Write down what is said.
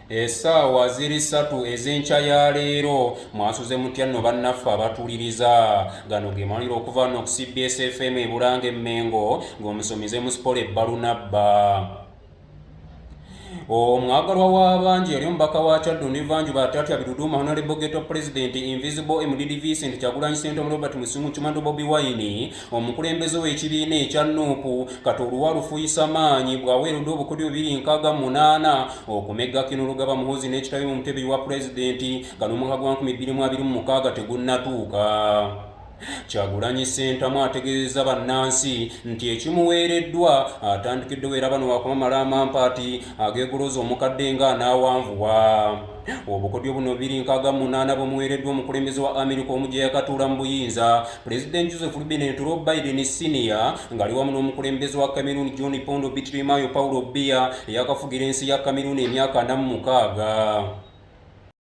Essaawa ziri 3 ez'enkya ya leero mwasuze mutya nno bannaffe abatuuliriza. Gano ge maliro okuva wano ku CBS FM e Bulange Mmengo ng'omusomize mu Siporo Ebbalunabba. Omwagalwa w'abangi yali omubaka wa Kyaddondo n'Evanjuba Atatya Biruduma Honorable Ghetto President Invisible MDD Vincent Kyagulanyi Ssentamu Robert Musingu Kimando Bobi Wine omukulembeze w'ekibiina ekya Nuupu kati oluwa lufuyisa maanyi bw'aweeredde obukodyo 208 okumegga Kino Lugaba Muhoozi n'ekitabi mu mutebi wa Pulezidenti gano omwaka gwa 2026 tegunnatuuka. Kyagulanyi Ssentamu ategeezezza bannansi nti ekimuweereddwa atandikiddewo era bano wakumamala amampaati ageegoloza omukadde nga anaawanvuwa. Obukodyo buno 268 bumuweereddwa omukulembeze wa Amerika omujja yakatuula mu buyinza President Joseph Biden Joe Biden Senior ng'ali wamu n'omukulembeze wa Cameroon John Pombe Bitirimayo Paulo Biya eyakafugira ensi ya Cameroon emyaka 46.